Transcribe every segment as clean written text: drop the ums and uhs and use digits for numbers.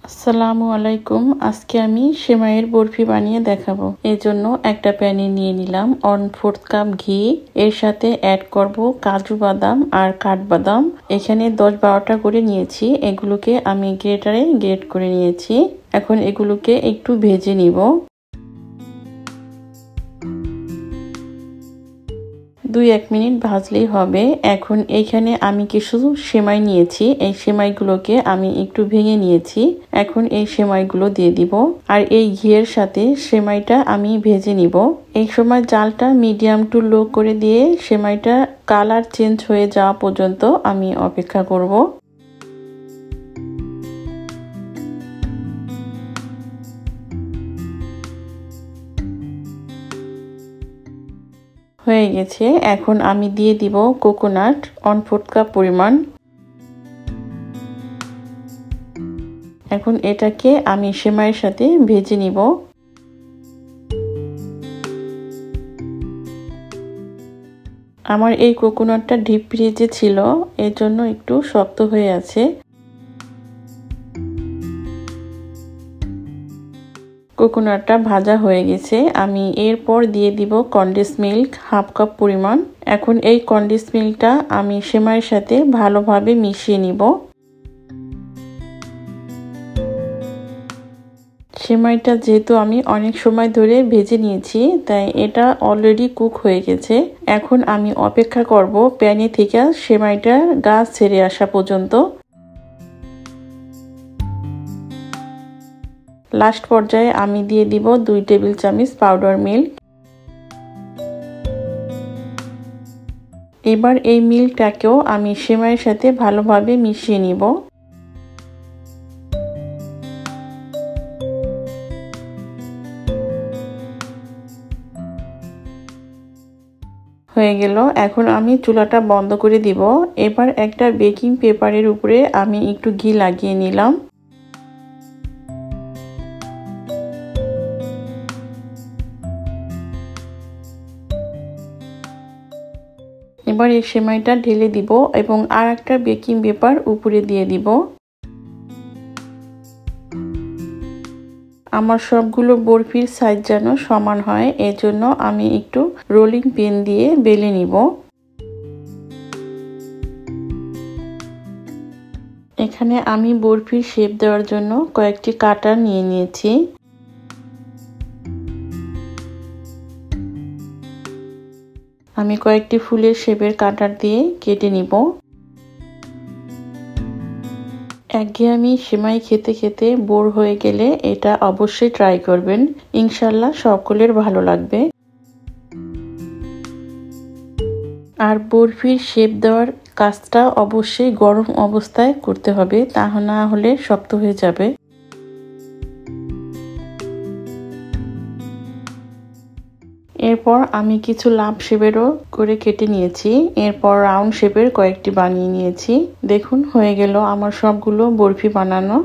আসসালামু আলাইকুম। আজকে আমি সেমাইয়ের বরফি বানিয়ে দেখাবো। এজন্য একটা প্যানে নিয়ে নিলাম 1/4 কাপ ঘি। এর সাথে অ্যাড করব কাজু বাদাম আর কাঠবাদাম। এখানে 10-12টা করে নিয়েছি। এগুলোকে আমি গ্রেটারে গ্রেট করে নিয়েছি। এখন এগুলোকে একটু ভেজে নিব। 2-1 মিনিট ভাজলেই হবে। এখন এইখানে আমি কিছু সেমাই নিয়েছি। এই সেমাইগুলোকে আমি একটু ভেঙে নিয়েছি। এখন এই সেমাইগুলো দিয়ে দিব। আর এই ঘিয়ের সাথে সেমাইটা আমি ভেজে নিব। এই সময় জালটা মিডিয়াম টু লো করে দিয়ে সেমাইটা কালার চেঞ্জ হয়ে যাওয়া পর্যন্ত আমি অপেক্ষা করব। হয়ে গেছে। এখন আমি দিয়ে দিব কোকোনাট 1/4 কাপ পরিমাণ। এখন এটাকে আমি সেমাইয়ের সাথে ভেজে নিব। আমার এই কোকোনাটটা ডিপ ফ্রিজে ছিল, এর জন্য একটু শক্ত হয়ে আছে। কোকোনাটটা ভাজা হয়ে গেছে। আমি এরপর দিয়ে দিব কনডেন্স মিল্ক 1/2 কাপ পরিমাণ। এখন এই কনডেন্স মিল্কটা আমি সেমাইয়ের সাথে ভালোভাবে মিশিয়ে নিব। সেমাইটা যেহেতু আমি অনেক সময় ধরে ভেজে নিয়েছি, তাই এটা অলরেডি কুক হয়ে গেছে। এখন আমি অপেক্ষা করব প্যানে থেকে সেমাইটা গাছ ছেড়ে আসা পর্যন্ত। লাস্ট পর্যায়ে আমি দিয়ে দিব 2 টেবিল চামচ পাউডার মিল্ক। এবার এই মিল্কটাকেও আমি সেমাইয়ের সাথে ভালোভাবে মিশিয়ে নিব। হয়ে গেল। এখন আমি চুলাটা বন্ধ করে দিব। এবার একটা বেকিং পেপারের উপরে আমি একটু ঘি লাগিয়ে নিলাম। এবার এই সেমাইটা ঢেলে দিব এবং আর একটা বেকিং পেপার উপরে দিয়ে দিব। আমার সবগুলো বরফির সাইজ যেন সমান হয়, এজন্য আমি একটু রোলিং পিন দিয়ে বেলে নিব। এখানে আমি বরফির শেপ দেওয়ার জন্য কয়েকটি কাটার নিয়ে নিয়েছি। আমি কয়েকটি ফুলের শেপের কাটার দিয়ে কেটে নিব। একঘেয়েমি সেমাই খেতে খেতে বোর হয়ে গেলে এটা অবশ্যই ট্রাই করবেন। ইনশাল্লাহ সকলের ভালো লাগবে। আর বরফির শেপ দেওয়ার কাজটা অবশ্যই গরম অবস্থায় করতে হবে, তা না হলে শক্ত হয়ে যাবে। এরপর আমি কিছু লাভ শেপেরও করে কেটে নিয়েছি। এরপর রাউন্ড শেপের কয়েকটি বানিয়ে নিয়েছি। দেখুন হয়ে গেল আমার সবগুলো বরফি বানানো।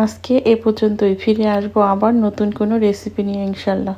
আজকে এ পর্যন্তই। ফিরে আসবো আবার নতুন কোনো রেসিপি নিয়ে ইনশাল্লাহ।